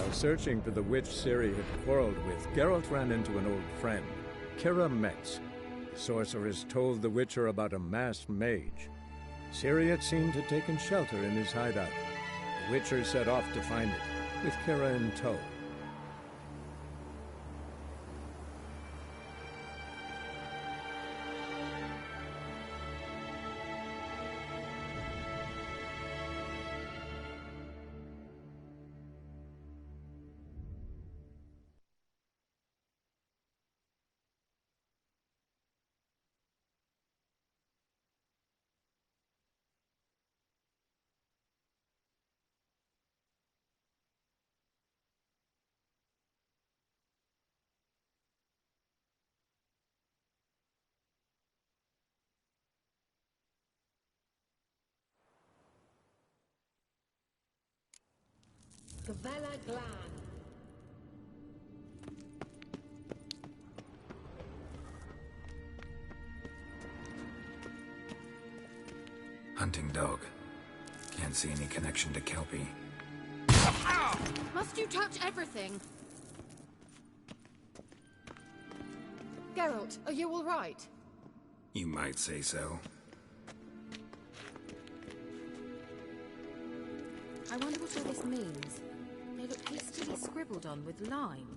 While searching for the witch Ciri had quarreled with, Geralt ran into an old friend, Keira Metz. The sorceress told the Witcher about a masked mage. Ciri, it seemed, had taken shelter in his hideout. The Witcher set off to find it, with Keira in tow. Gavella Glan. Hunting dog. Can't see any connection to Kelpie. Must you touch everything? Geralt, are you all right? You might say so. I wonder what all this means. They look hastily scribbled on with lime.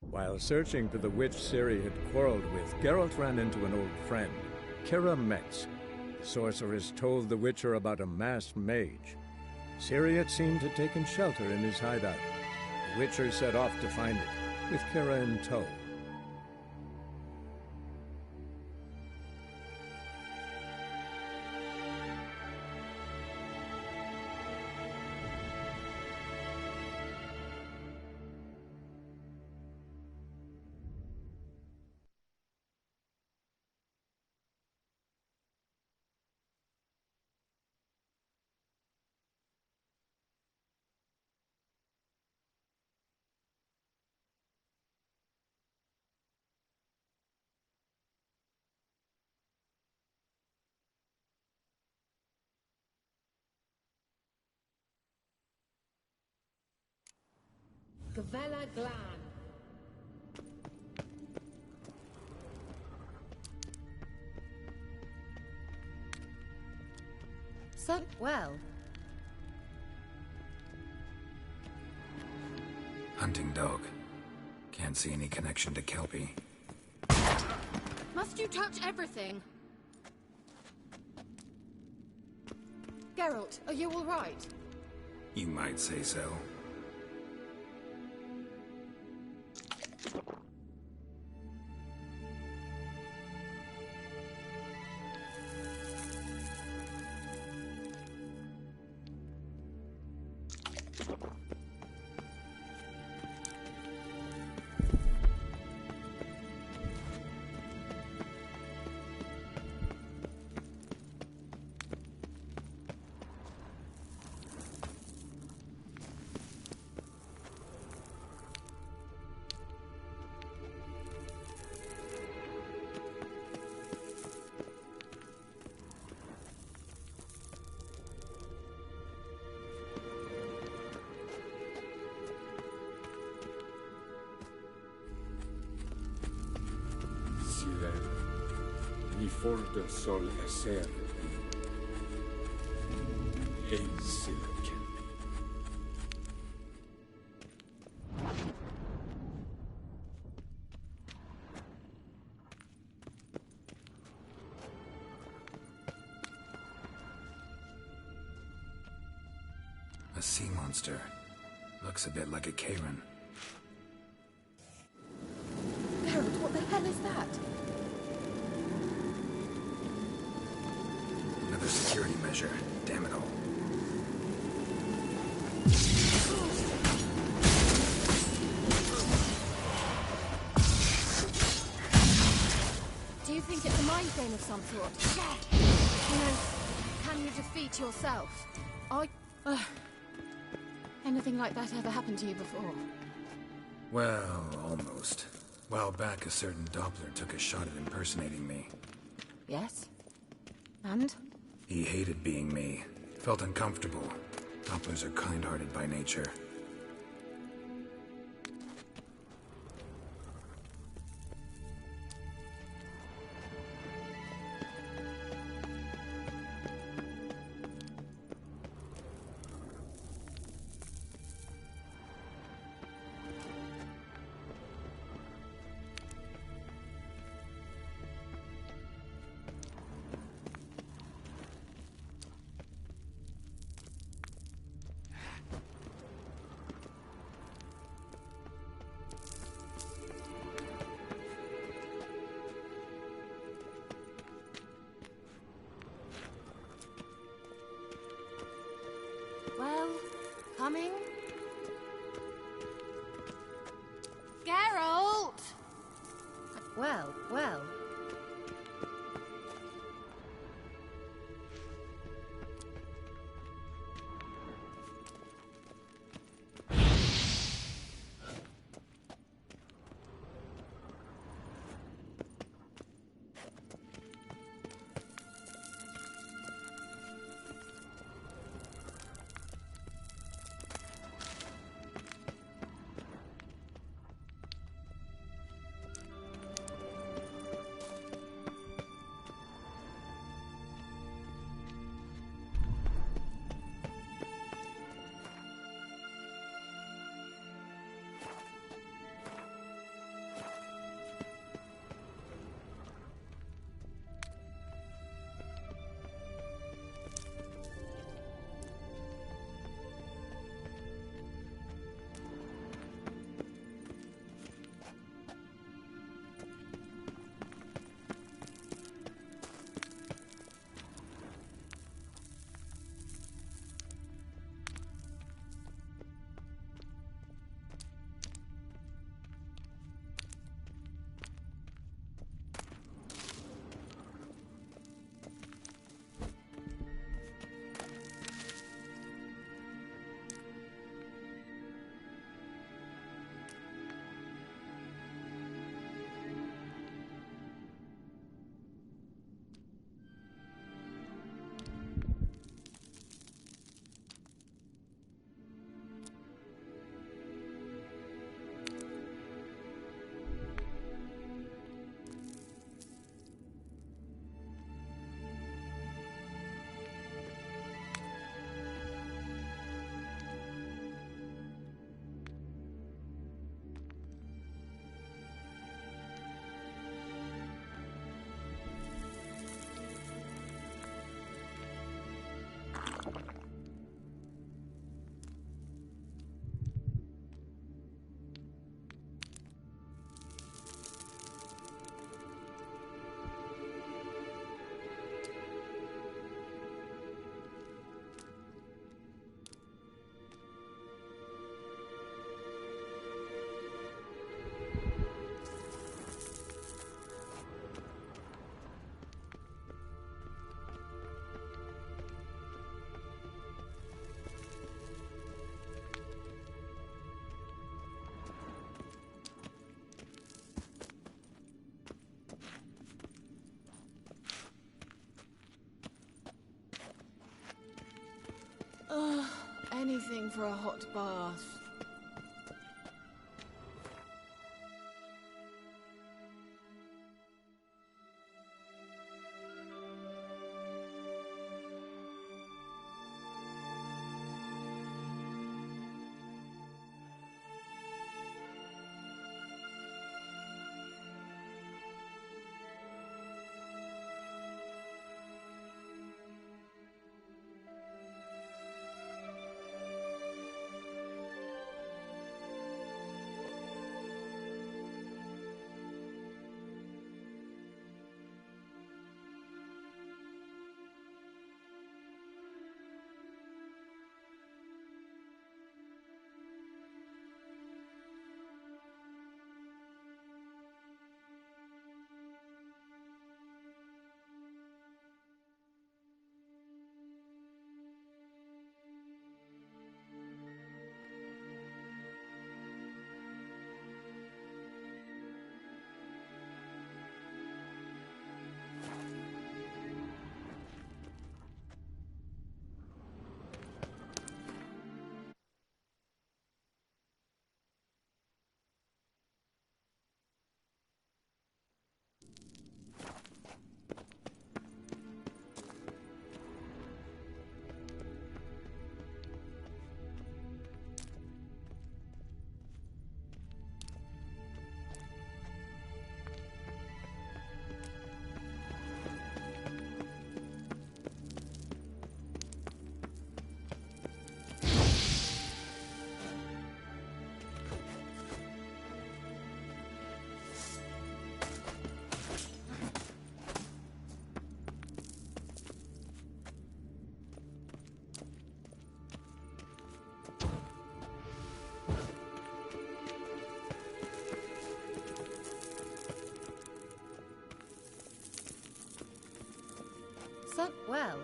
While searching for the witch Ciri had quarreled with, Geralt ran into an old friend, Keira Metz. The sorceress told the Witcher about a masked mage. Ciri, it seemed, had taken shelter in his hideout. The Witcher set off to find it, with Keira in tow. Gavella Glan. So, well. Hunting dog. Can't see any connection to Kelpie. Must you touch everything? Geralt, are you all right? You might say so. Ni for de sol eser. silicon. A sea monster. Looks a bit like a Karen. Geralt, what the hell is that? Another security measure. Damn it all. Do you think it's a mind game of some sort? You know, can you defeat yourself? Anything like that ever happened to you before? Well, almost. A while back, a certain Doppler took a shot at impersonating me. Yes? And? He hated being me. Felt uncomfortable. Dopplers are kind-hearted by nature. Well, coming? Geralt! Well. Anything for a hot bath. So, well.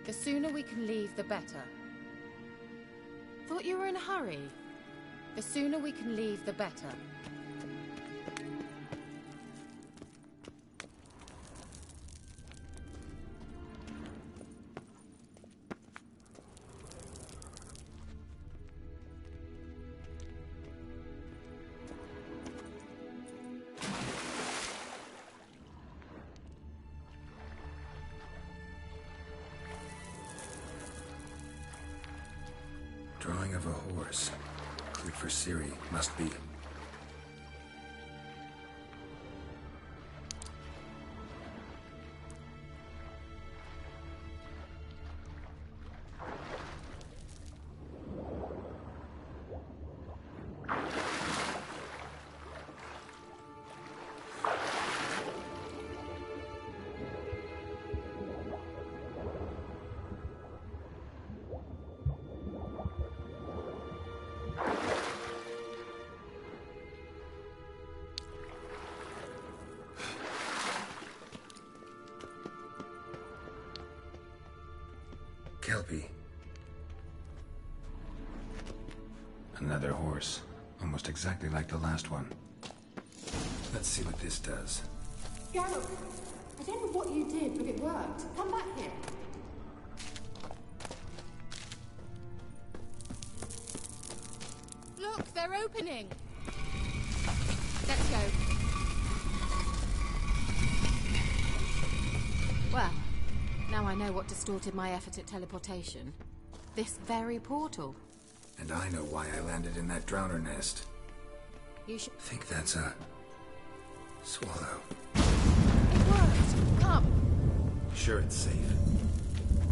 The sooner we can leave, the better. Thought you were in a hurry. The sooner we can leave, the better. Drawing of a horse. Good for Ciri, must be. Kelpie. Another horse. Almost exactly like the last one. Let's see what this does. Geralt, I don't know what you did, but it worked. Come back here. Look, they're opening. Let's go. Well, now I know what distorted my effort at teleportation. This very portal. And I know why I landed in that drowner nest. You should... Think that's a... swallow. It worked. Come. Sure it's safe?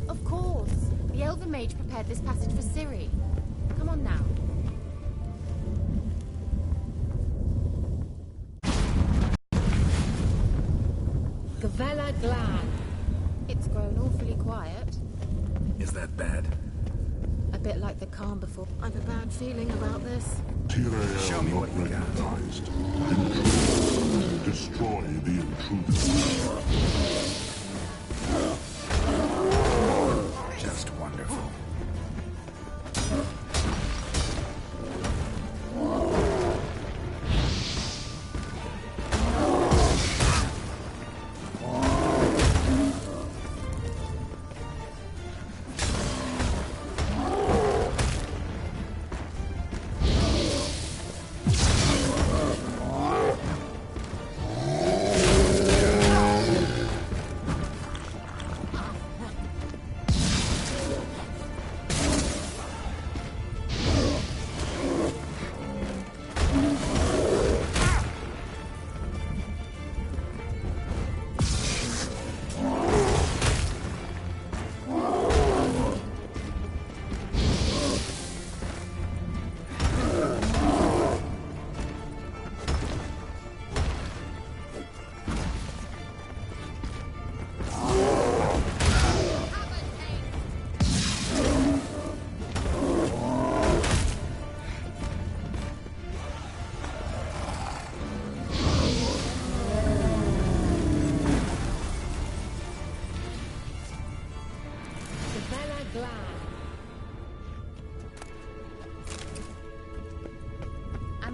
Of course. The Elven Mage prepared this passage for Ciri. Come on now. Gavella Glan. It's grown awfully quiet. Is that bad? A bit like the calm before. I've a bad feeling about this. Show me what you got. Destroy the intruder. Just wonderful.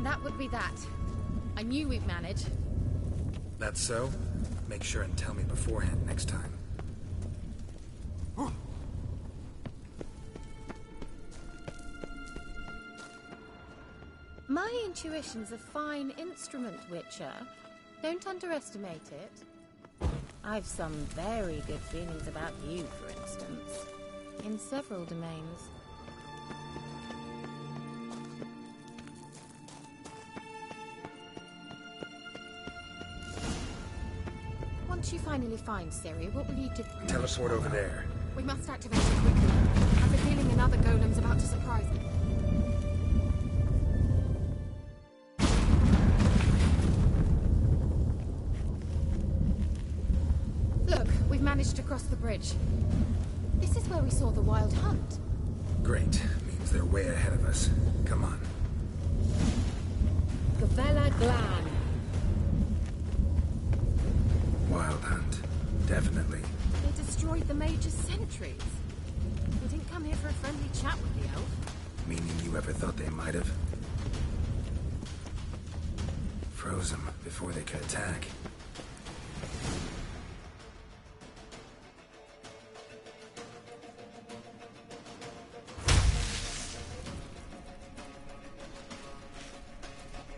And that would be that. I knew we'd manage. That's so? Make sure and tell me beforehand next time. My intuition's a fine instrument, Witcher. Don't underestimate it. I've some very good feelings about you, for instance. In several domains. Once you finally find Ciri, what will you do? Teleport over there. We must activate it quickly. I have a feeling another golem's about to surprise me. Look, we've managed to cross the bridge. This is where we saw the Wild Hunt. Great. Means they're way ahead of us. Come on. Gavella Glan. Wild Hunt. Definitely. They destroyed the Mage's sentries. We didn't come here for a friendly chat with the elf. Meaning you ever thought they might have? Froze them before they could attack.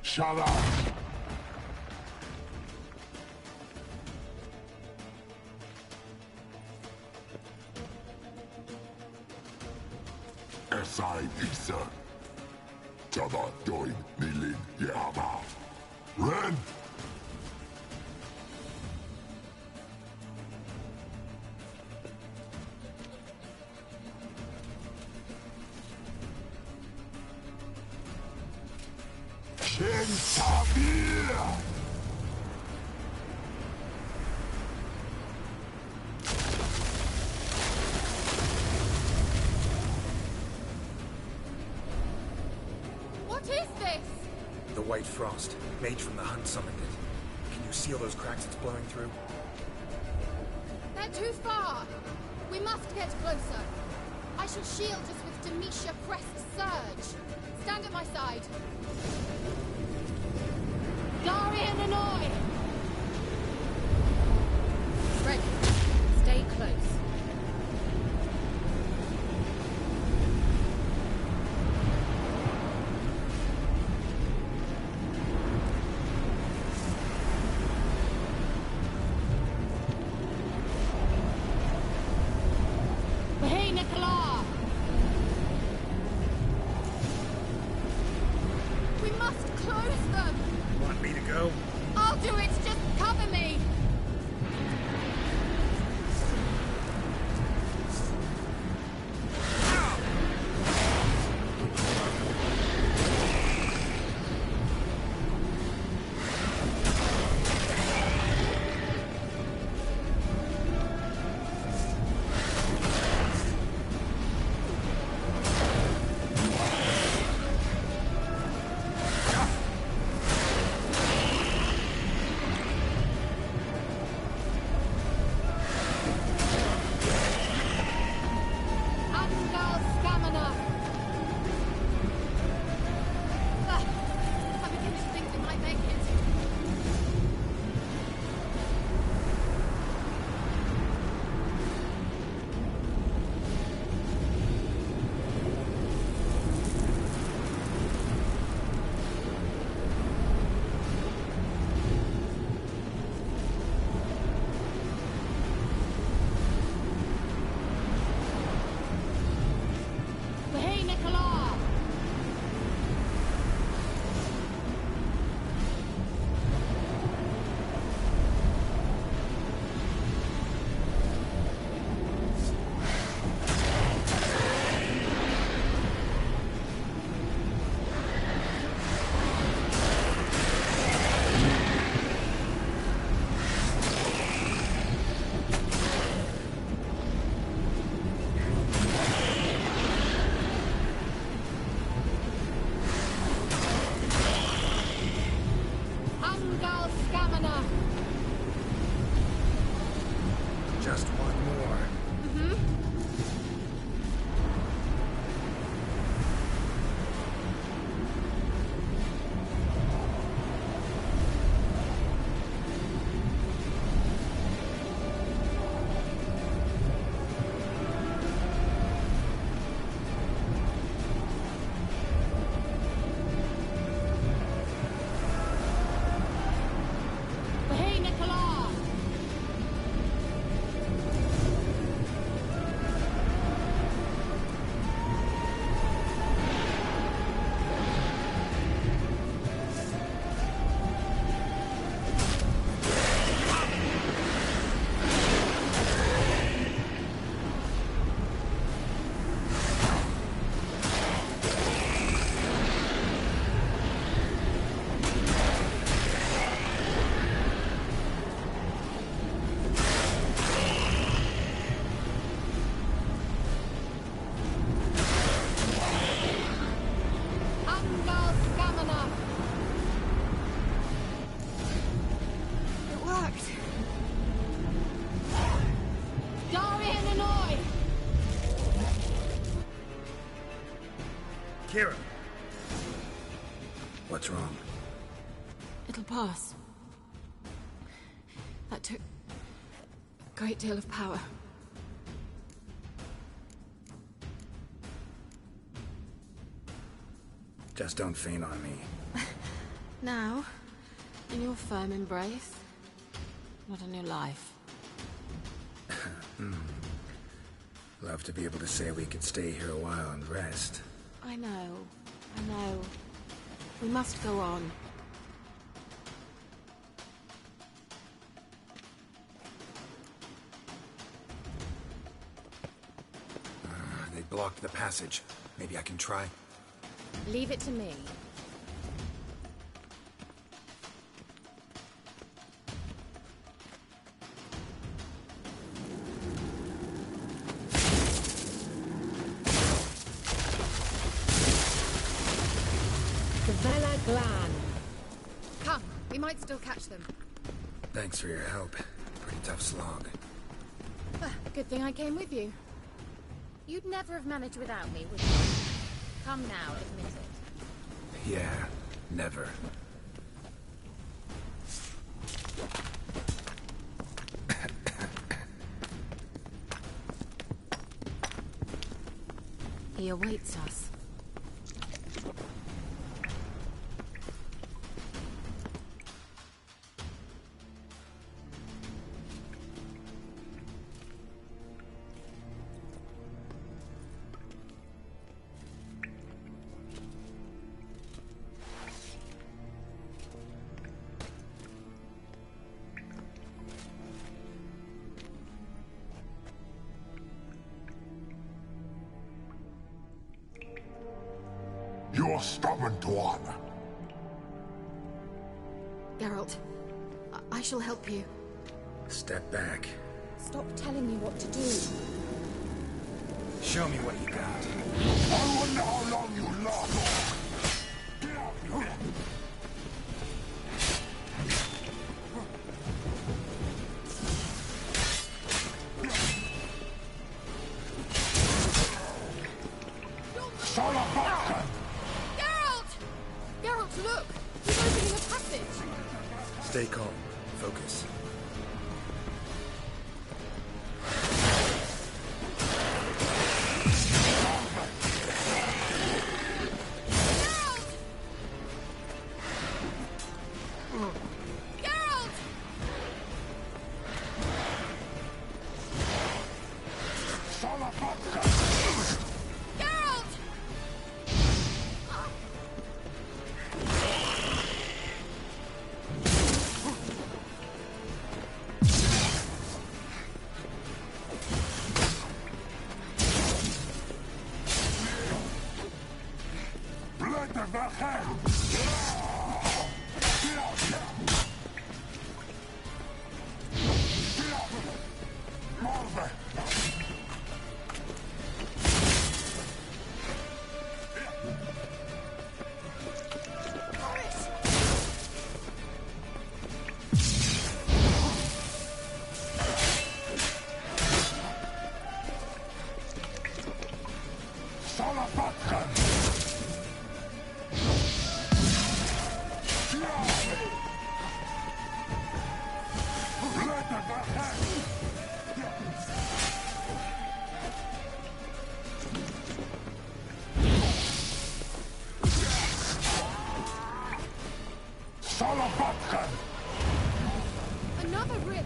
Shut up! SI Isa. Tada doin nilin yama. Ren! Shin Sabir! What is this? The White Frost. Mage from the Hunt summoned it. Can you see all those cracks it's blowing through? They're too far. We must get closer. I shall shield us with Demetia Crest Surge. Stand at my side. Darian Annoy! Ready. Stay close. Hey, Nicola! We must close them! Want me to go? I'll do it! Just cover me! Kira! What's wrong? It'll pass. That took a great deal of power. Just don't faint on me. Now, in your firm embrace, not a new life. Love to be able to say we could stay here a while and rest. I know. We must go on. They blocked the passage. Maybe I can try. Leave it to me. Vela Glan. Come, we might still catch them. Thanks for your help. Pretty tough slog. Good thing I came with you. You'd never have managed without me, would you? Come now, admit it. Yeah, never. He awaits us. You're stubborn, Tuan. Geralt, I shall help you. Step back. Stop telling me what to do. Show me what you got. I wonder how long you last. Geralt, look! He's opening a passage! Stay calm. Focus. Another rift!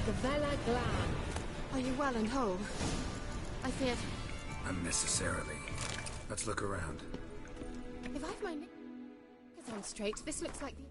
The Vela Glan. Are you well and whole? I feared... Unnecessarily. Let's look around. If I've my knickers on straight, this looks like the...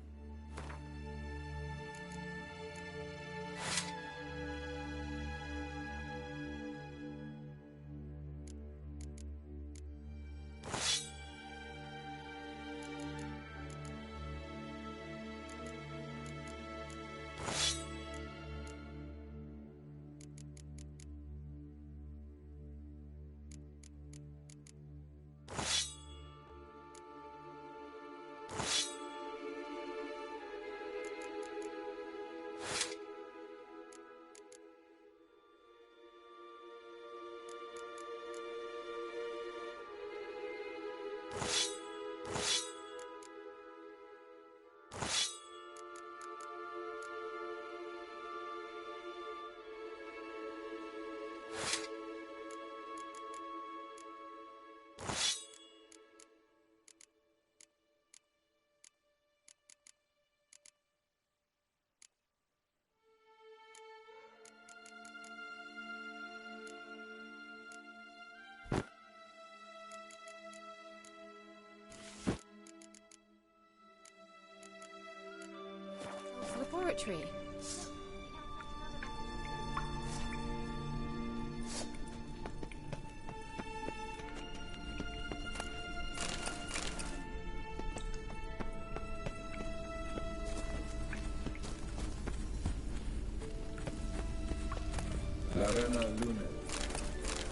laboratory.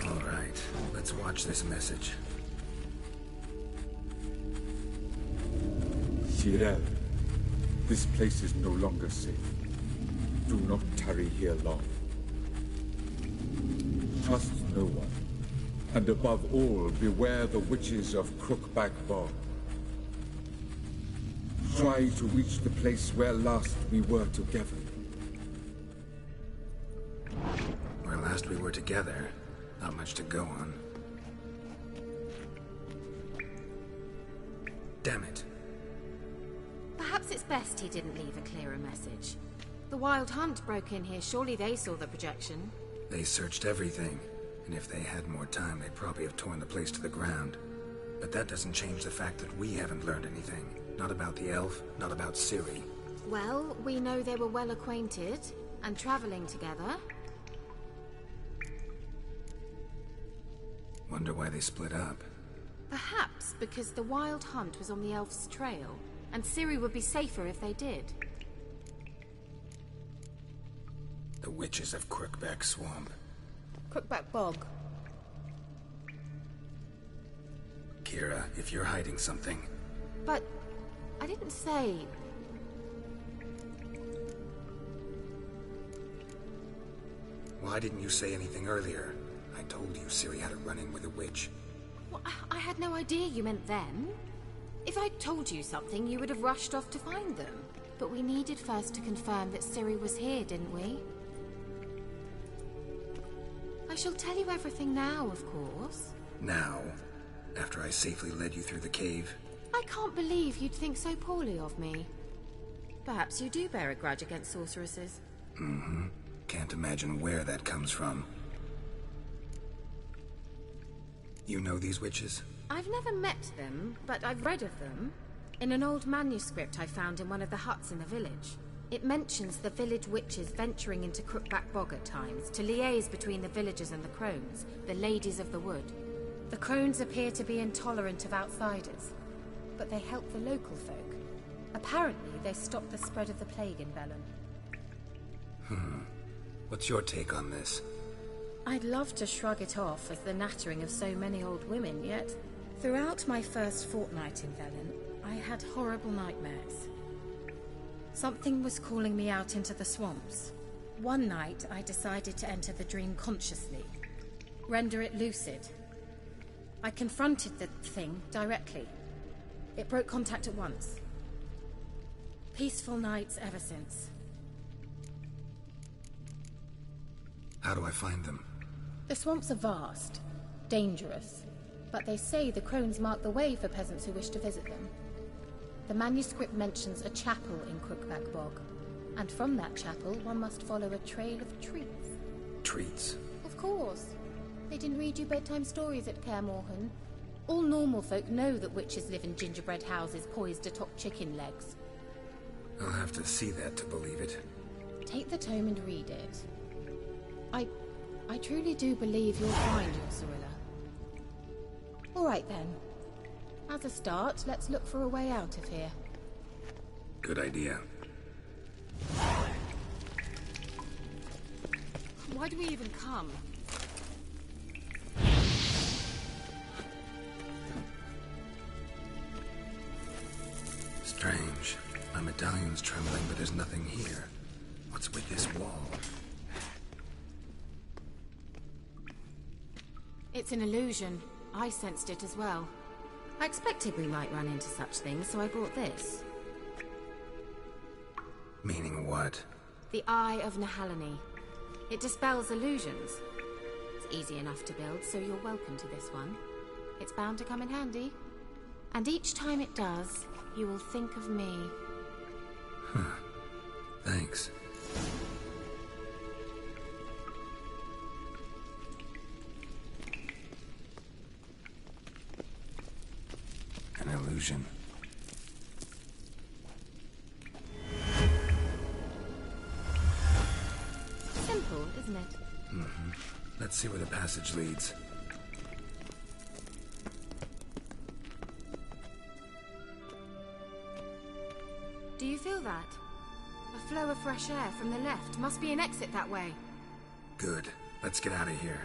All right, let's watch this message. Tyrell, this place is no longer safe. Do not tarry here long. Trust no one. And above all, beware the witches of Crookback Bog. Try to reach the place where last we were together. Where last we were together, not much to go on. Damn it. Perhaps it's best he didn't leave a clearer message. The Wild Hunt broke in here. Surely they saw the projection. They searched everything, and if they had more time, they'd probably have torn the place to the ground. But that doesn't change the fact that we haven't learned anything. Not about the elf, not about Ciri. Well, we know they were well acquainted, and traveling together. Wonder why they split up. Perhaps because the Wild Hunt was on the elf's trail, and Ciri would be safer if they did. The witches of Crookback Swamp. Crookback Bog. Kira, if you're hiding something... But... I didn't say... Why didn't you say anything earlier? I told you Ciri had a run-in with a witch. Well, I had no idea you meant them. If I'd told you something, you would have rushed off to find them. But we needed first to confirm that Ciri was here, didn't we? I shall tell you everything now, of course. Now? After I safely led you through the cave? I can't believe you'd think so poorly of me. Perhaps you do bear a grudge against sorceresses. Mm-hmm. Can't imagine where that comes from. You know these witches? I've never met them, but I've read of them. In an old manuscript I found in one of the huts in the village. It mentions the village witches venturing into Crookback Bog at times to liaise between the villagers and the crones, the ladies of the wood. The crones appear to be intolerant of outsiders, but they help the local folk. Apparently, they stopped the spread of the plague in Velen. What's your take on this? I'd love to shrug it off as the nattering of so many old women, yet throughout my first fortnight in Velen, I had horrible nightmares. Something was calling me out into the swamps. One night, I decided to enter the dream consciously, render it lucid. I confronted the thing directly. It broke contact at once. Peaceful nights ever since. How do I find them? The swamps are vast, dangerous, but they say the crones mark the way for peasants who wish to visit them. The manuscript mentions a chapel in Crookback Bog, and from that chapel one must follow a trail of treats. Treats? Of course. They didn't read you bedtime stories at Kaer Morhen. All normal folk know that witches live in gingerbread houses poised atop chicken legs. I'll have to see that to believe it. Take the tome and read it. I truly do believe you'll find your Cirilla. All right then. As a start, let's look for a way out of here. Good idea. Why do we even come? Strange. My medallion's trembling, but there's nothing here. What's with this wall? It's an illusion. I sensed it as well. I expected we might run into such things, so I brought this. Meaning what? The Eye of Nehaleni. It dispels illusions. It's easy enough to build, so you're welcome to this one. It's bound to come in handy. And each time it does, you will think of me. Huh. Thanks. An illusion. Simple, isn't it? Mm-hmm. Let's see where the passage leads. Do you feel that? A flow of fresh air from the left. Must be an exit that way. Good. Let's get out of here.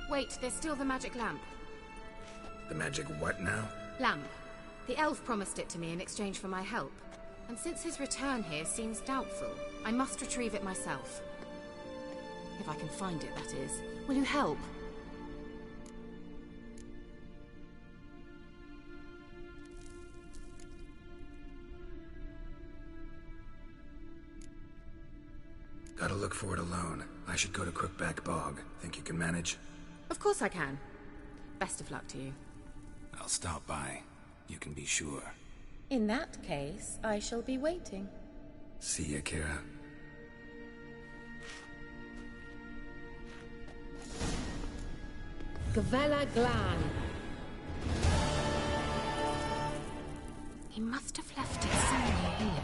Wait, there's still the magic lamp. The magic what now? Lamp. The elf promised it to me in exchange for my help. And since his return here seems doubtful, I must retrieve it myself. If I can find it, that is. Will you help? Gotta look for it alone. I should go to Crookback Bog. Think you can manage? Of course I can. Best of luck to you. I'll stop by. You can be sure. In that case, I shall be waiting. See ya, Kira. Gavella Glan. He must have left it somewhere here.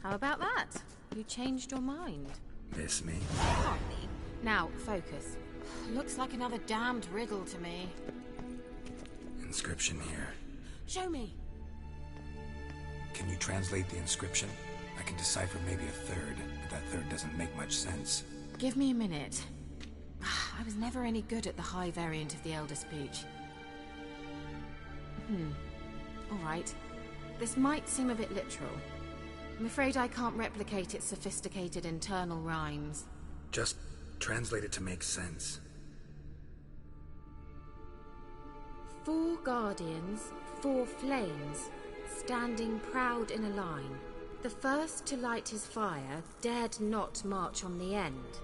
How about that? You changed your mind. Miss me? Hardly. Now, focus. Looks like another damned riddle to me. Inscription here. Show me. Can you translate the inscription? I can decipher maybe a third, but that third doesn't make much sense. Give me a minute. I was never any good at the high variant of the Elder Speech. Alright. This might seem a bit literal. I'm afraid I can't replicate its sophisticated internal rhymes. Just translate it to make sense. 4 guardians, 4 flames, standing proud in a line. The first to light his fire dared not march on the end.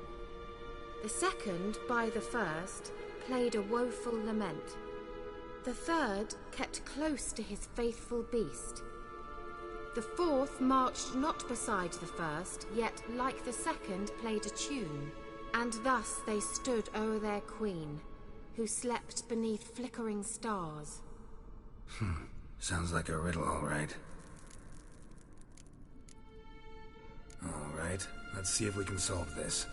The second, by the first, played a woeful lament. The third kept close to his faithful beast. The fourth marched not beside the first, yet, like the second, played a tune. And thus they stood o'er their queen, who slept beneath flickering stars. Sounds like a riddle, all right. All right, let's see if we can solve this.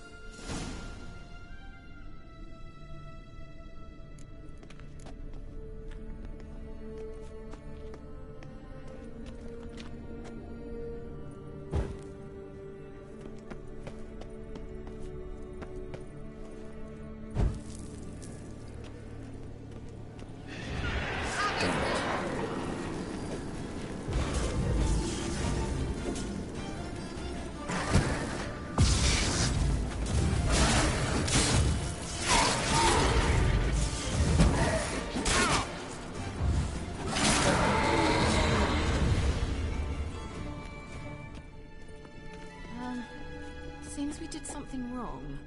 Seems we did something wrong.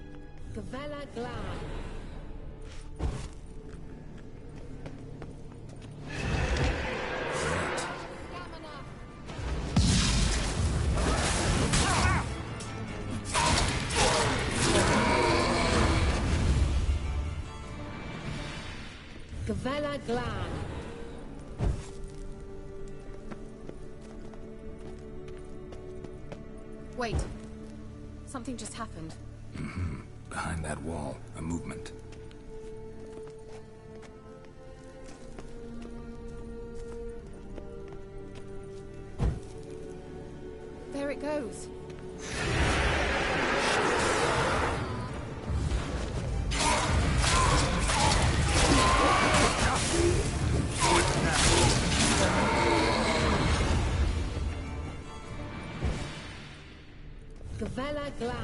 Gavella Glan. Gavella Glan. Wait. Something just happened. Behind that wall, a movement. There it goes. Gavella Glan.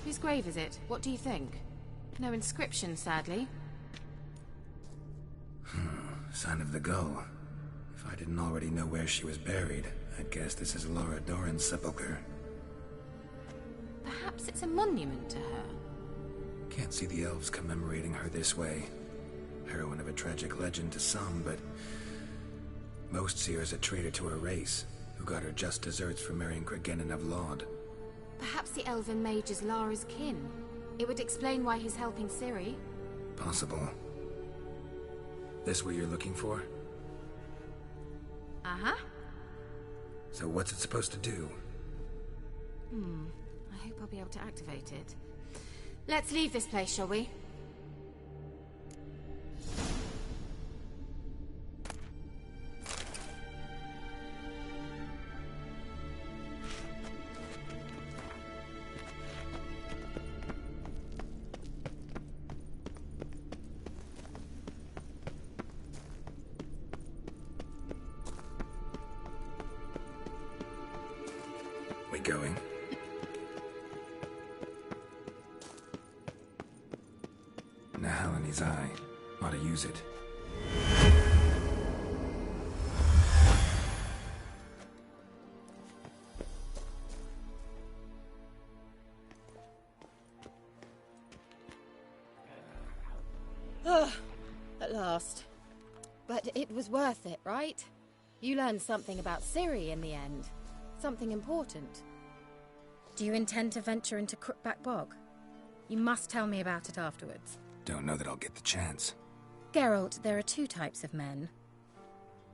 Whose grave is it? What do you think? No inscription, sadly. Sign of the Gull. If I didn't already know where she was buried, I'd guess this is Lara Dorren's sepulcher. Perhaps it's a monument to her. Can't see the elves commemorating her this way. Heroine of a tragic legend to some, but most see her as a traitor to her race, who got her just desserts for marrying Cregennan of Laud. Perhaps the elven mage is Lara's kin. It would explain why he's helping Ciri. Possible. This what you're looking for? Uh-huh. So what's it supposed to do? I hope I'll be able to activate it. Let's leave this place, shall we? We going? Nahalani's eye. Ought to use it. At last. But it was worth it, right? You learned something about Ciri in the end. Something important. Do you intend to venture into Crookback Bog? You must tell me about it afterwards. Don't know that I'll get the chance. Geralt, there are two types of men.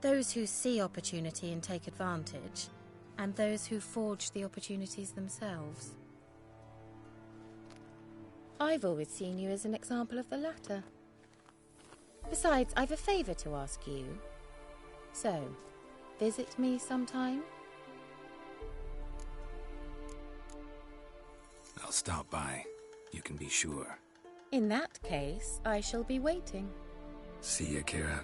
Those who see opportunity and take advantage, and those who forge the opportunities themselves. I've always seen you as an example of the latter. Besides, I've a favor to ask you. So, visit me sometime? I'll stop by. You can be sure. In that case, I shall be waiting. See ya, Kira.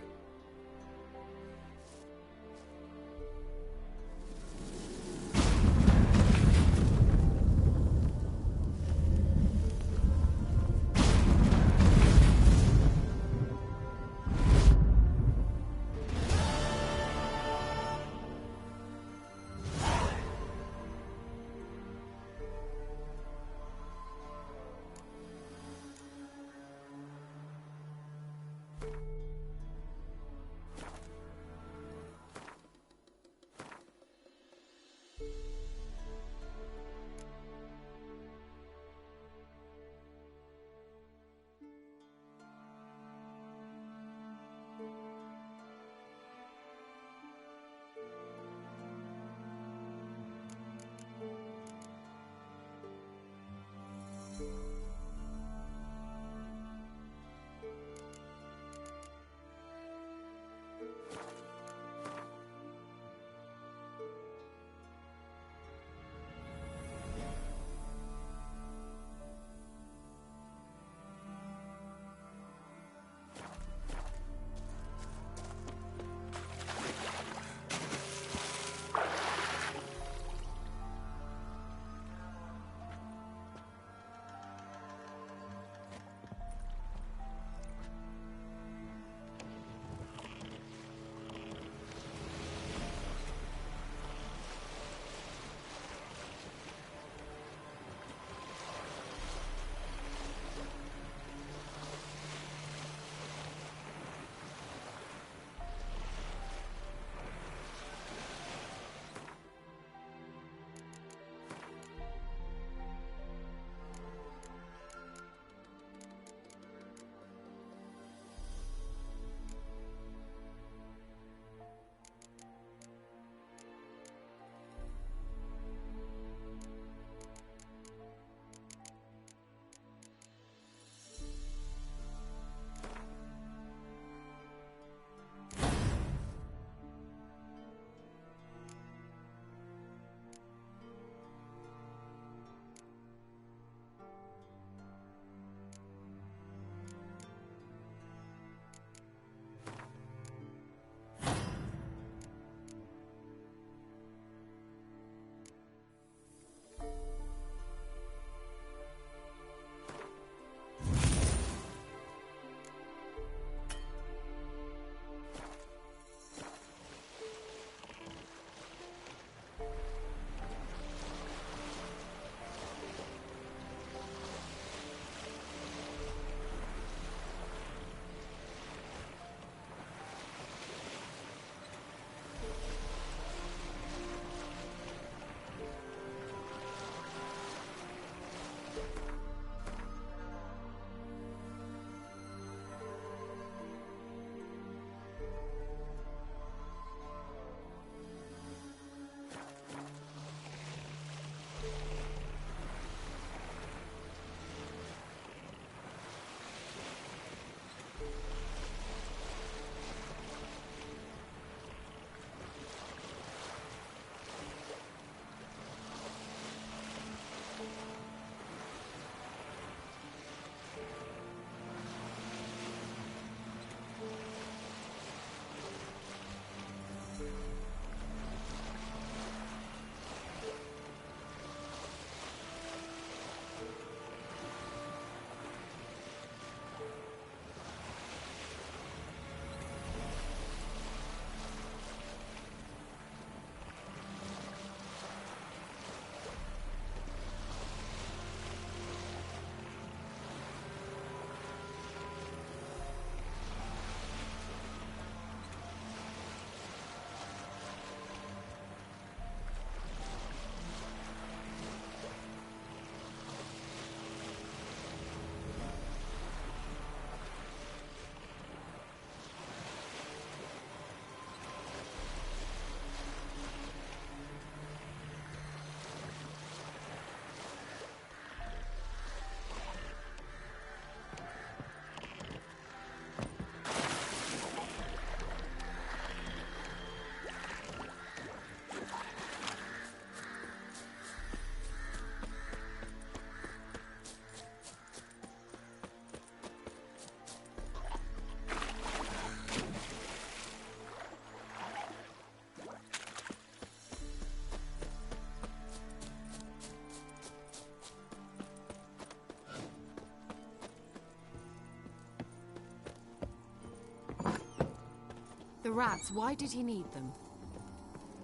rats, why did he need them?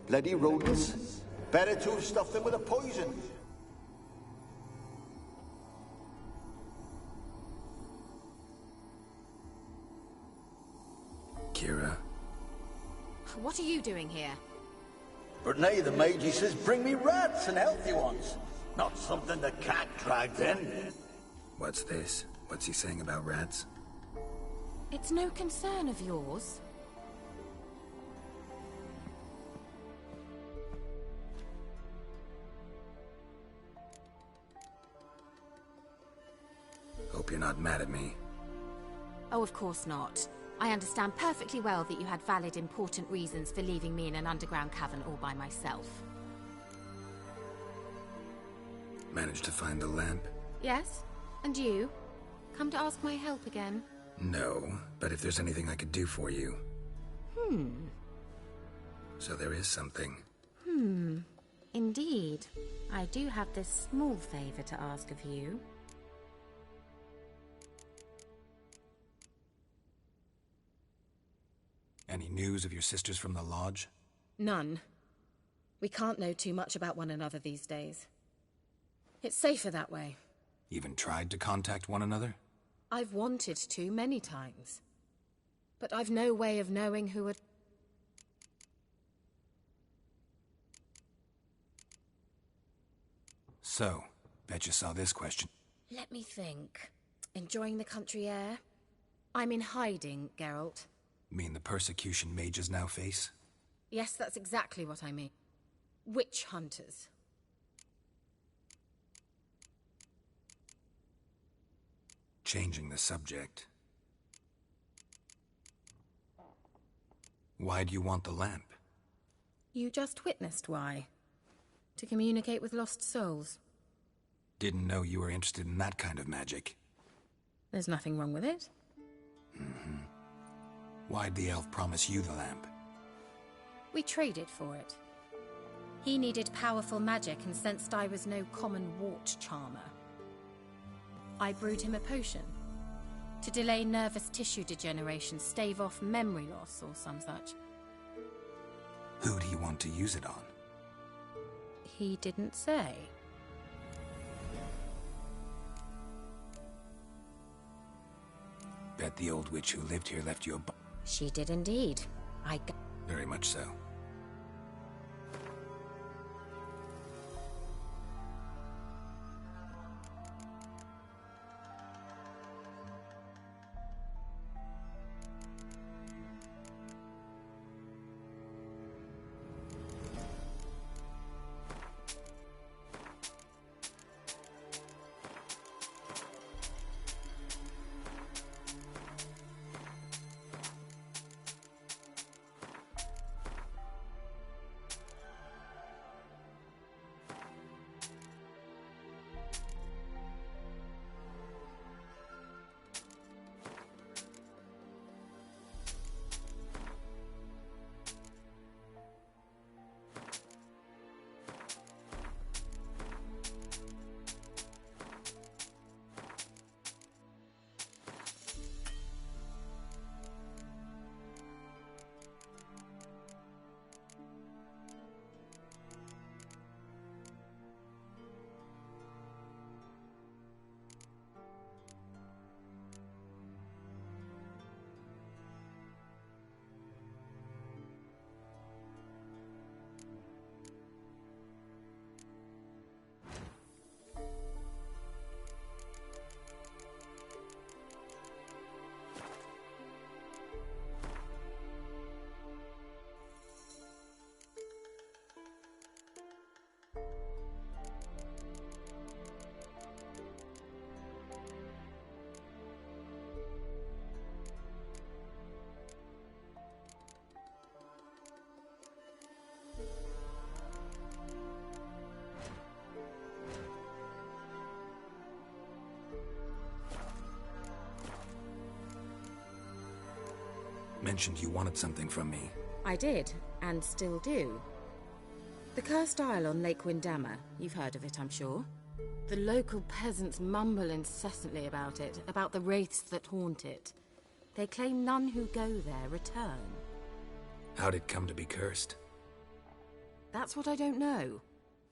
Bloody rodents. Better to have stuffed them with a poison. Kira. What are you doing here? But nay, the Magi says bring me rats and healthy ones. Not something the cat dragged in. What's this? What's he saying about rats? It's no concern of yours. Hope you're not mad at me. Oh, of course not. I understand perfectly well that you had valid, important reasons for leaving me in an underground cavern all by myself. Managed to find the lamp? Yes? And you? Come to ask my help again? No, but if there's anything I could do for you. Hmm. So there is something. Indeed. I do have this small favor to ask of you. Any news of your sisters from the lodge? None. We can't know too much about one another these days. It's safer that way. Even tried to contact one another? I've wanted to many times. But I've no way of knowing who would... So, bet you saw this question. Let me think. Enjoying the country air? I'm in hiding, Geralt. Mean the persecution mages now face? Yes, that's exactly what I mean. Witch hunters. Changing the subject. Why do you want the lamp? You just witnessed why. To communicate with lost souls. Didn't know you were interested in that kind of magic. There's nothing wrong with it. Why'd the elf promise you the lamp? We traded for it. He needed powerful magic and sensed I was no common wart charmer. I brewed him a potion. To delay nervous tissue degeneration, stave off memory loss or some such. Who'd he want to use it on? He didn't say. Bet the old witch who lived here left you a She did indeed. Very much so. Mentioned you wanted something from me. I did, and still do. The Cursed Isle on Lake Windammer. You've heard of it, I'm sure. The local peasants mumble incessantly about it, about the wraiths that haunt it. They claim none who go there return. How'd it come to be cursed? That's what I don't know.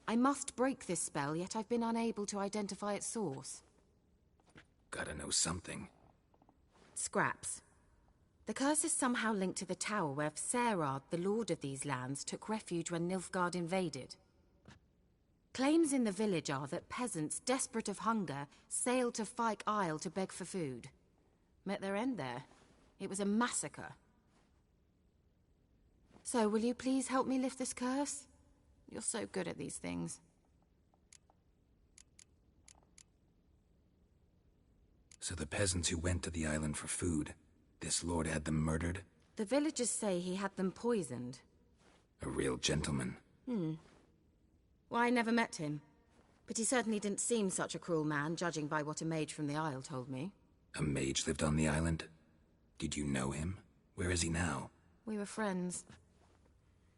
I must break this spell, yet I've been unable to identify its source. Gotta know something. Scraps. The curse is somehow linked to the tower where Serad, the lord of these lands, took refuge when Nilfgaard invaded. Claims in the village are that peasants, desperate of hunger, sailed to Fyke Isle to beg for food. Met their end there. It was a massacre. So, will you please help me lift this curse? You're so good at these things. So the peasants who went to the island for food, this lord had them murdered? The villagers say he had them poisoned. A real gentleman. Well, I never met him. But he certainly didn't seem such a cruel man, judging by what a mage from the Isle told me. A mage lived on the island? Did you know him? Where is he now? We were friends.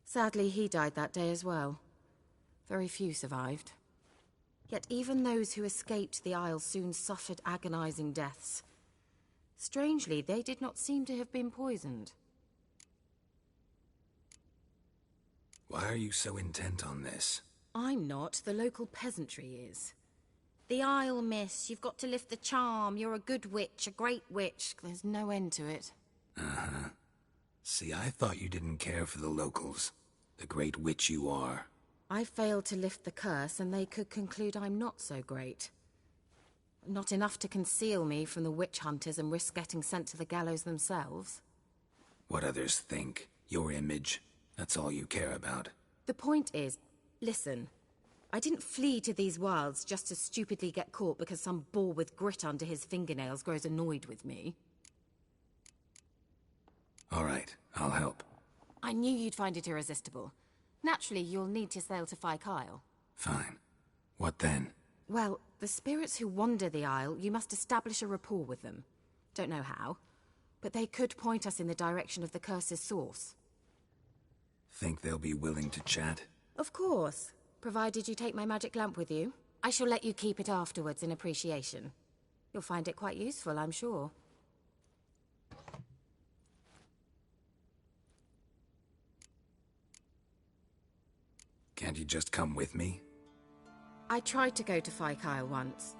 Sadly, he died that day as well. Very few survived. Yet even those who escaped the Isle soon suffered agonizing deaths. Strangely, they did not seem to have been poisoned. Why are you so intent on this? I'm not. The local peasantry is. The Isle, miss. You've got to lift the charm. You're a good witch, a great witch. There's no end to it. Uh-huh. See, I thought you didn't care for the locals. The great witch you are. I failed to lift the curse, and they could conclude I'm not so great. Not enough to conceal me from the witch hunters and risk getting sent to the gallows themselves. What others think. Your image. That's all you care about. The point is, listen. I didn't flee to these wilds just to stupidly get caught because some boar with grit under his fingernails grows annoyed with me. All right, I'll help. I knew you'd find it irresistible. Naturally, you'll need to sail to Fyke Isle. Fine. What then? Well, the spirits who wander the Isle, you must establish a rapport with them. Don't know how, but they could point us in the direction of the curse's source. Think they'll be willing to chat? Of course, provided you take my magic lamp with you. I shall let you keep it afterwards in appreciation. You'll find it quite useful, I'm sure. Can't you just come with me? I tried to go to Fyke Isle once.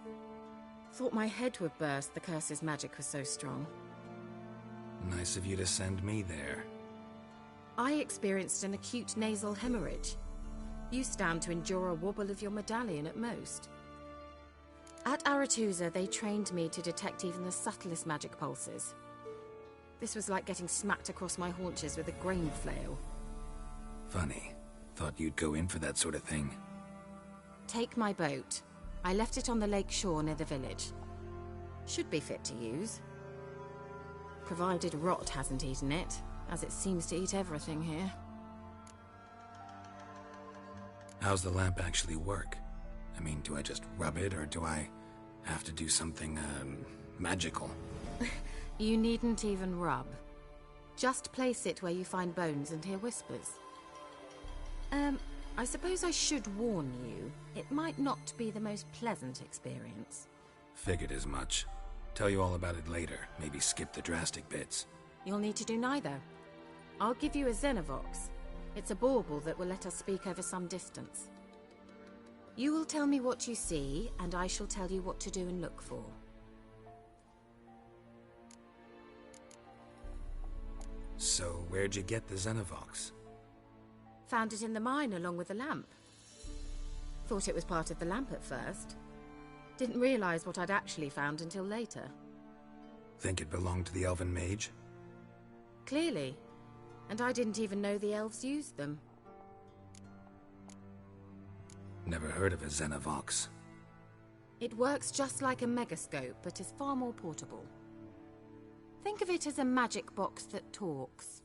Thought my head would burst, the curse's magic was so strong. Nice of you to send me there. I experienced an acute nasal hemorrhage. You stand to endure a wobble of your medallion at most. At Aretuza, they trained me to detect even the subtlest magic pulses. This was like getting smacked across my haunches with a grain flail. Funny. Thought you'd go in for that sort of thing. Take my boat. I left it on the lake shore near the village. Should be fit to use. Provided rot hasn't eaten it, as it seems to eat everything here. How's the lamp actually work? I mean, do I just rub it, or do I have to do something, magical? You needn't even rub. Just place it where you find bones and hear whispers. I suppose I should warn you. It might not be the most pleasant experience. Figured as much. Tell you all about it later. Maybe skip the drastic bits. You'll need to do neither. I'll give you a Xenovox. It's a bauble that will let us speak over some distance. You will tell me what you see, and I shall tell you what to do and look for. So, where'd you get the Xenovox? Found it in the mine along with the lamp. Thought it was part of the lamp at first. Didn't realize what I'd actually found until later. Think it belonged to the Elven Mage? Clearly. And I didn't even know the elves used them. Never heard of a Xenovox. It works just like a megascope, but is far more portable. Think of it as a magic box that talks.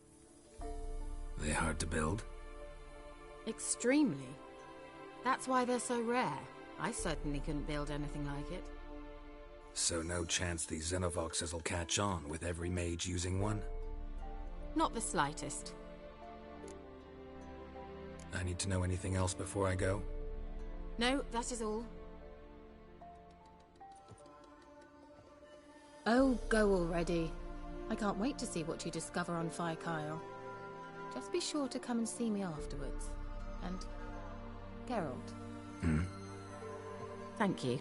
They hard to build? Extremely. That's why they're so rare. I certainly couldn't build anything like it. So no chance these Xenovoxes will catch on with every mage using one? Not the slightest. I need to know anything else before I go? No, that is all. Oh, go already. I can't wait to see what you discover on Fyke Isle. Just be sure to come and see me afterwards. And Geralt. Thank you.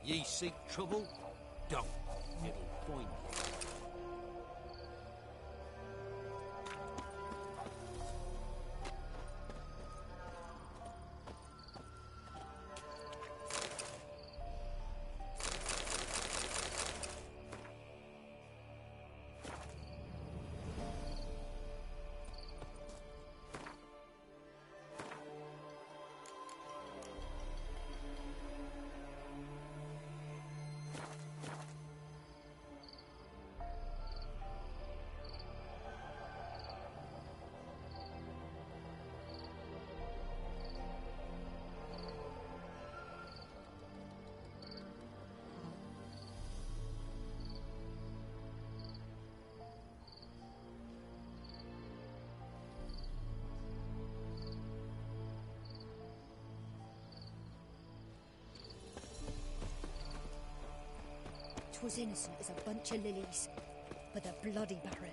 Ye seek trouble? Don't. It'll find you. Was innocent as a bunch of lilies, but the bloody Baron.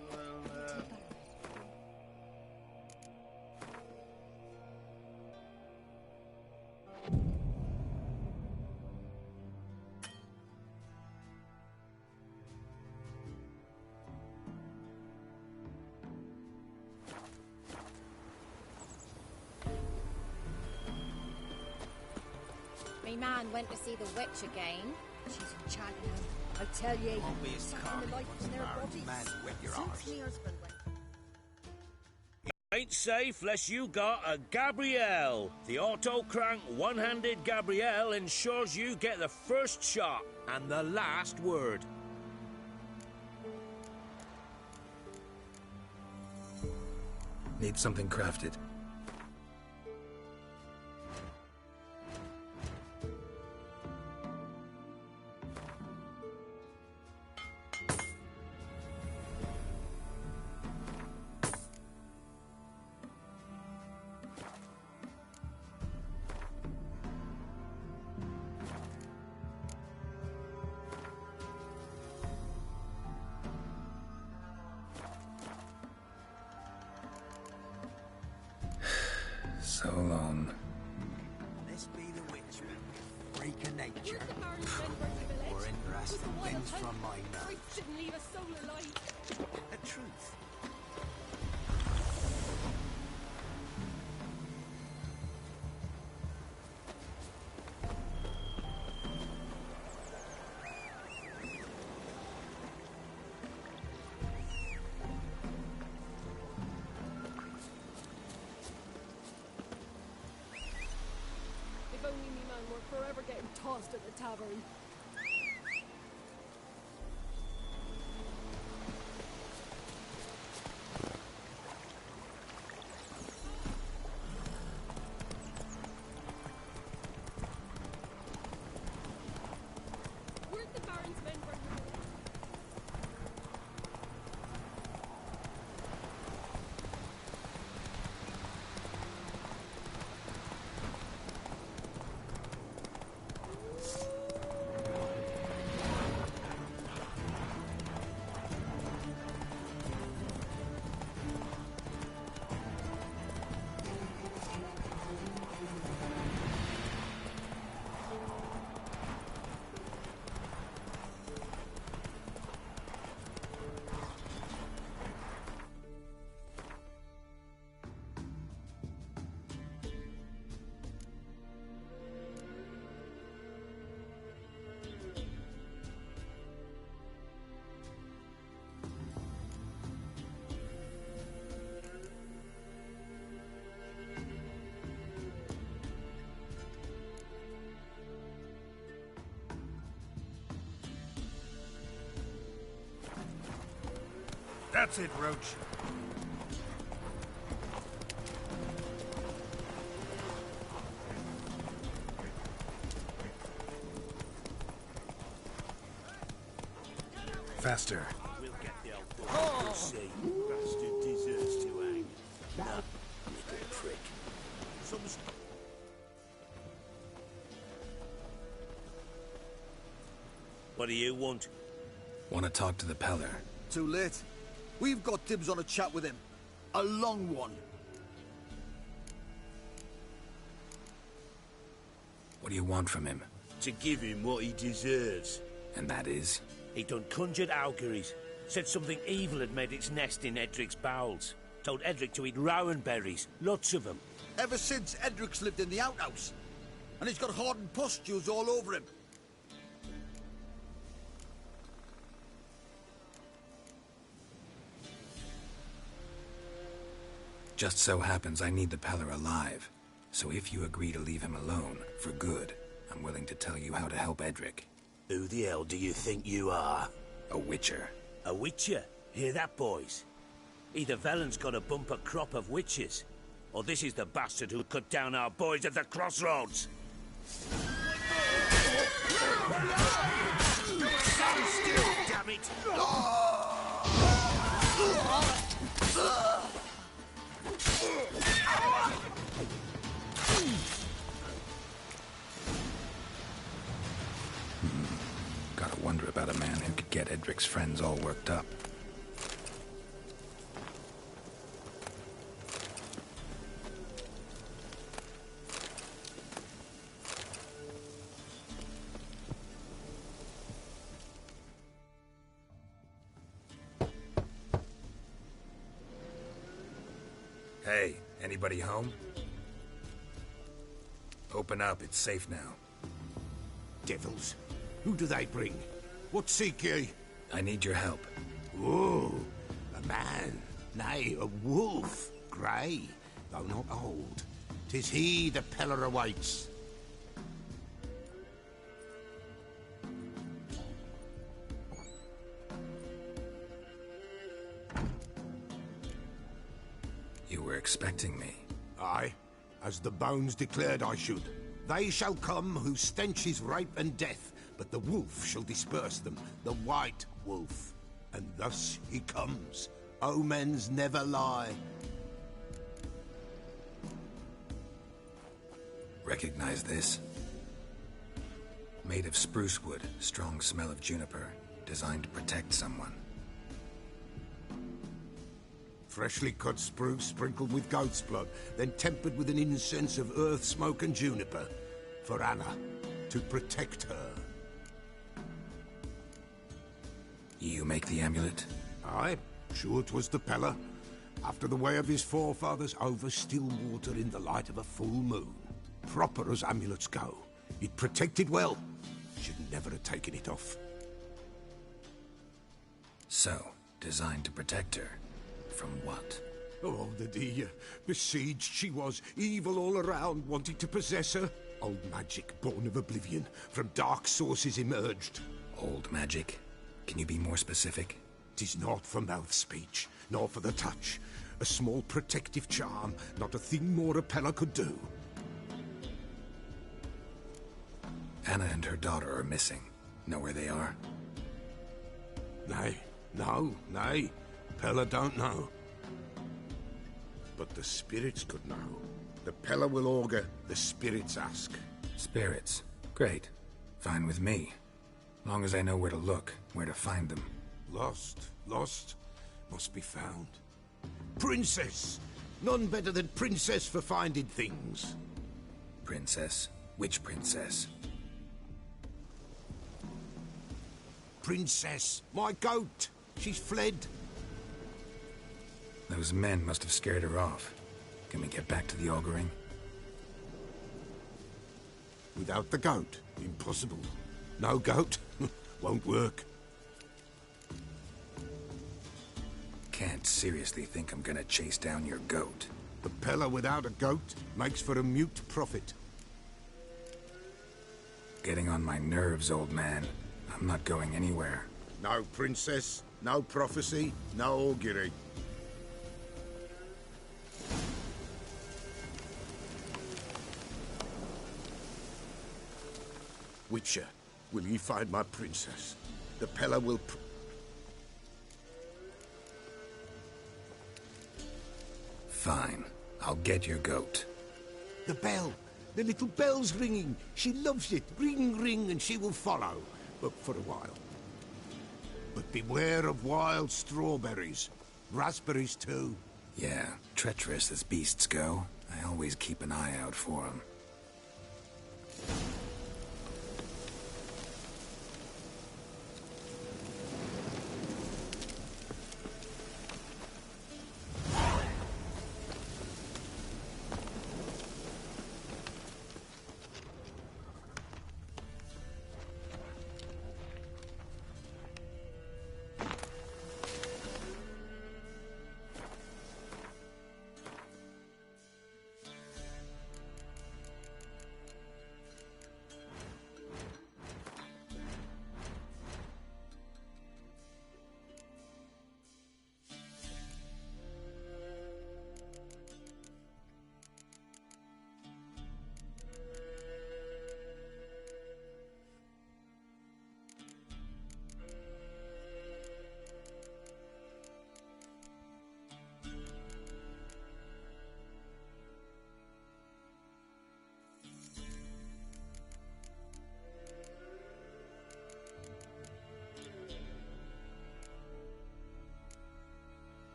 man went to see the witch again. She's enchanting them. I tell ye, Obvious sucking car. the life from their bodies. Man, wet your Since arse. me husband went. Ain't safe less you got a Gabrielle. The auto-crank one-handed Gabrielle ensures you get the first shot and the last word. Need something crafted. So long. This be the witchman. Freak of nature. More interesting things from my mouth. Shouldn't leave a soul alive. The truth. If only me man were forever getting tossed at the tavern. Where'd the Baron's men bring them? That's it, Roach. Faster. We'll get the old boy. See, bastard deserves to hang. No, little prick. Some... What do you want? Want to talk to the Peller. Too late. We've got dibs on a chat with him. A long one. What do you want from him? To give him what he deserves. And that is? He done conjured auguries. Said something evil had made its nest in Edric's bowels. Told Edric to eat rowan berries. Lots of them. Ever since Edric's lived in the outhouse. And he's got hardened pustules all over him. Just so happens I need the Peller alive. So if you agree to leave him alone, for good, I'm willing to tell you how to help Edric. Who the hell do you think you are? A witcher. A witcher? Hear that, boys? Either Velen's got a bumper crop of witches, or this is the bastard who cut down our boys at the crossroads. Stand still, damn it! Gotta wonder about a man who could get Edric's friends all worked up. Hey, anybody home? Open up, it's safe now. devils. Who do they bring? What seek ye? I need your help. Oh, a man. Nay, a wolf. Grey, though not old. 'Tis he the Peller awaits. You were expecting me. Aye, as the bones declared I should. They shall come whose stench is rape and death, but the wolf shall disperse them, the white wolf. And thus he comes. Omens never lie. Recognize this? Made of spruce wood, strong smell of juniper, designed to protect someone. Freshly cut spruce sprinkled with goat's blood, then tempered with an incense of earth, smoke and juniper. For Anna, to protect her. You make the amulet? Aye, sure 'twas the Peller. After the way of his forefathers, over still water in the light of a full moon. Proper as amulets go. It protected well. Should never have taken it off. So, designed to protect her. From what? Oh, the besieged she was, evil all around, wanting to possess her. Old magic, born of oblivion, from dark sources emerged. Old magic? Can you be more specific? 'Tis not for mouth speech, nor for the touch. A small protective charm, not a thing more a Peller could do. Anna and her daughter are missing. Know where they are? Nay, nay. Peller don't know. But the spirits could know. The Peller will augur, the spirits ask. Spirits? Great. Fine with me. Long as I know where to look, where to find them. Lost, must be found. Princess! None better than Princess for finding things. Princess? Which princess? Princess, my goat! She's fled. Those men must have scared her off. Can we get back to the auguring? Without the goat, impossible. No goat, won't work. Can't seriously think I'm gonna chase down your goat. The Peller without a goat makes for a mute prophet. Getting on my nerves, old man. I'm not going anywhere. No princess, no prophecy, no augury. Witcher, will ye find my princess? The Peller will... Fine. I'll get your goat. The bell! The little bell's ringing. She loves it. Ring, ring, and she will follow. But for a while. But beware of wild strawberries. Raspberries, too. Yeah, treacherous as beasts go. I always keep an eye out for them.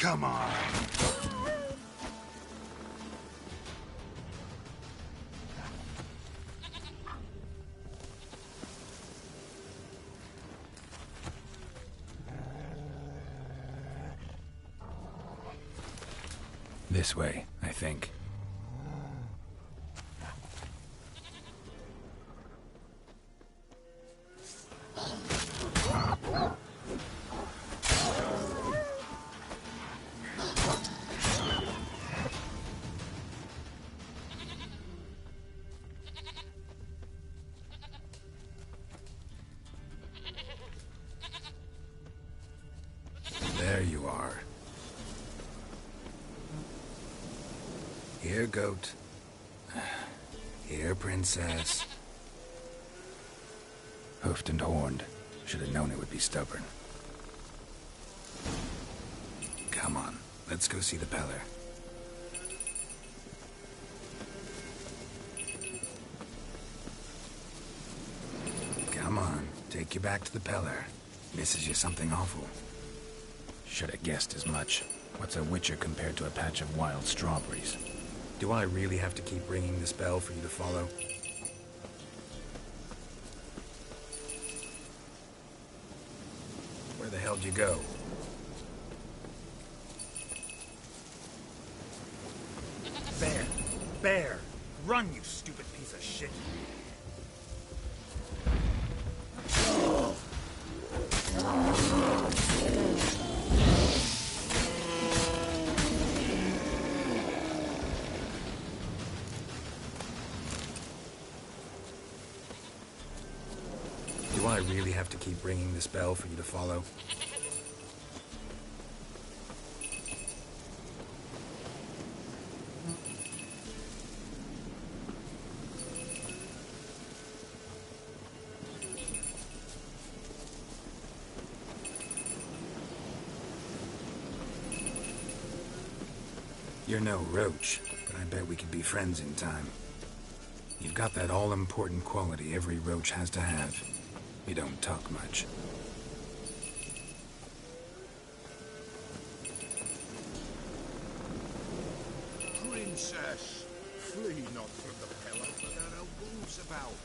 Come on. This way, I think. There you are. Here, goat. Here, princess. Hoofed and horned. Should have known it would be stubborn. Come on, let's go see the Peller. Come on, take you back to the Peller. Misses you something awful. Should have guessed as much. What's a witcher compared to a patch of wild strawberries? Do I really have to keep ringing this bell for you to follow? Where the hell'd you go? Bear! Bear! Run, you stupid piece of shit! Do I really have to keep ringing this bell for you to follow? You're no roach, but I bet we could be friends in time. You've got that all-important quality every roach has to have. You don't talk much. Princess, flee not from the Peller, for there are wolves about.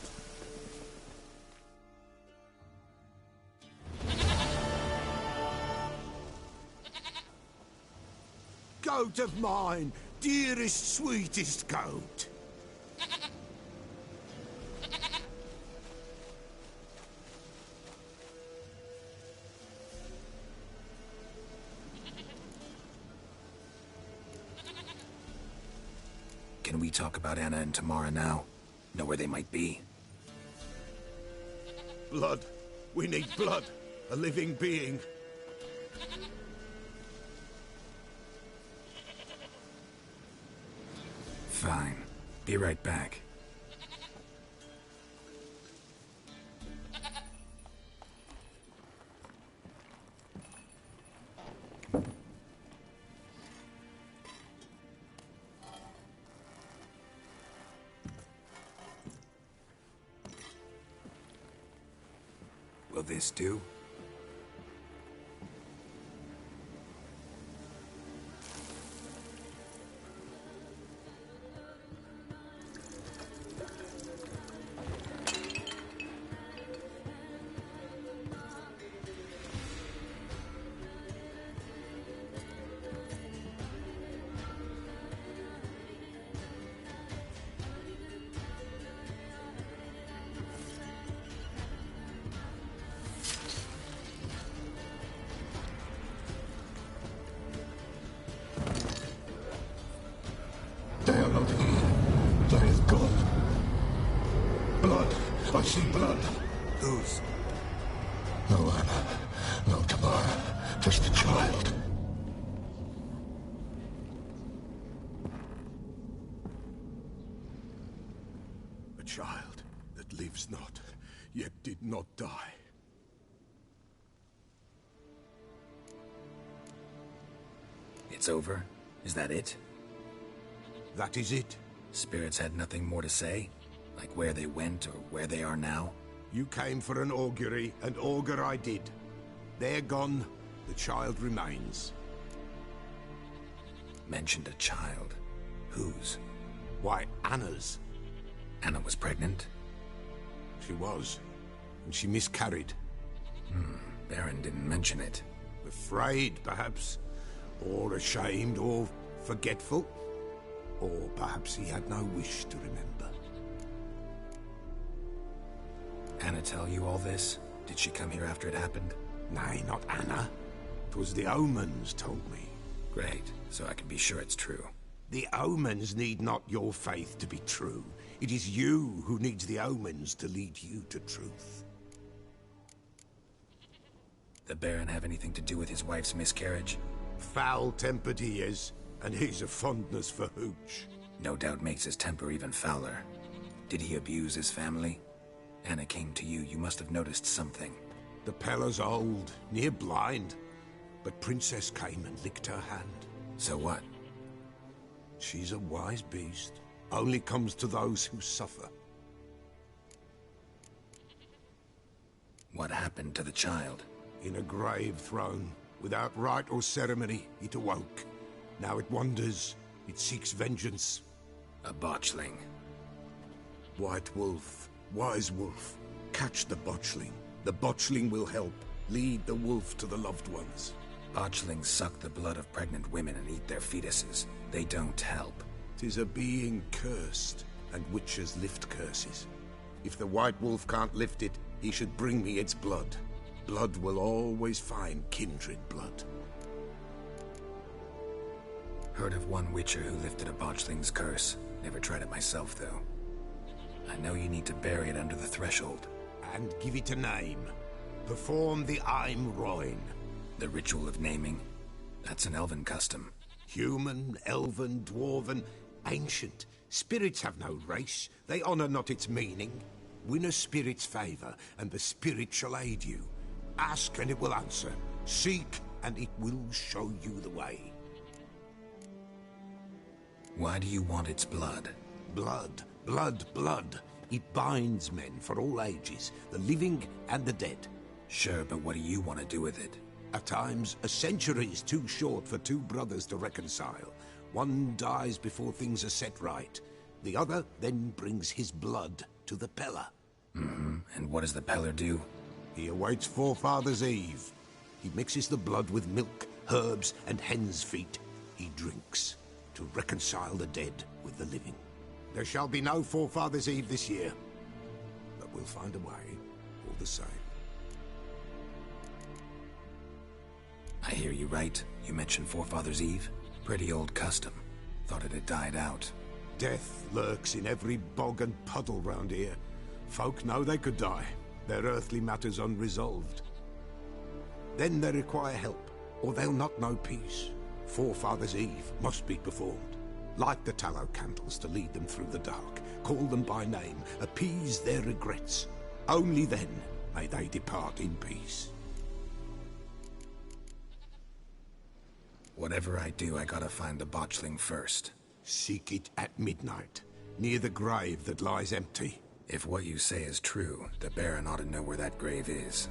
Goat of mine, dearest, sweetest goat. Can we talk about Anna and Tamara now? Know where they might be? Blood. We need blood. A living being. Fine. Be right back. Will this do? They are not here. There is God. Blood. I see blood. Whose? No Anna. No Tamara. Just a child. A child that lives not, yet did not die. It's over? Is that it? That is it. Spirits had nothing more to say? Like where they went or where they are now? You came for an augury, and augur I did. They're gone. The child remains. mentioned a child. Whose? Why, Anna's. Anna was pregnant? She was. And she miscarried. Baron didn't mention it. Afraid, perhaps. Or ashamed, or forgetful. Or perhaps he had no wish to remember. Anna tell you all this? Did she come here after it happened? Nay, not Anna. 'Twas the omens told me. Great, so I can be sure it's true. The omens need not your faith to be true. It is you who needs the omens to lead you to truth. The Baron have anything to do with his wife's miscarriage? Foul-tempered he is, and he's a fondness for hooch. No doubt makes his temper even fouler. Did he abuse his family? Anna came to you, you must have noticed something. The Pella's old, near blind, but Princess came and licked her hand. So what? She's a wise beast. Only comes to those who suffer. What happened to the child? In a grave thrown. Without rite or ceremony, it awoke. Now it wanders. It seeks vengeance. A botchling. White Wolf. Wise Wolf. Catch the botchling. The botchling will help. Lead the wolf to the loved ones. Botchlings suck the blood of pregnant women and eat their fetuses. They don't help. 'Tis a being cursed, and witches lift curses. If the White Wolf can't lift it, he should bring me its blood. Blood will always find kindred blood. Heard of one witcher who lifted a botchling's curse. Never tried it myself, though. I know you need to bury it under the threshold. And give it a name. Perform the Aim Roin. The ritual of naming? That's an elven custom. Human, elven, dwarven, ancient. Spirits have no race. They honor not its meaning. Win a spirit's favor, and the spirit shall aid you. Ask, and it will answer. Seek, and it will show you the way. Why do you want its blood? Blood, blood, blood. It binds men for all ages, the living and the dead. Sure, but what do you want to do with it? At times, a century is too short for two brothers to reconcile. One dies before things are set right. The other then brings his blood to the Pella. And what does the Peller do? He awaits Forefather's Eve. He mixes the blood with milk, herbs, and hen's feet. He drinks to reconcile the dead with the living. There shall be no Forefather's Eve this year, but we'll find a way, all the same. I hear you right. You mentioned Forefather's Eve? Pretty old custom. Thought it had died out. Death lurks in every bog and puddle round here. Folk know they could die, their earthly matters unresolved. Then they require help, or they'll not know peace. Forefather's Eve must be performed. Light the tallow candles to lead them through the dark. Call them by name, appease their regrets. Only then may they depart in peace. Whatever I do, I gotta find the botchling first. Seek it at midnight, near the grave that lies empty. If what you say is true, the Baron ought to know where that grave is.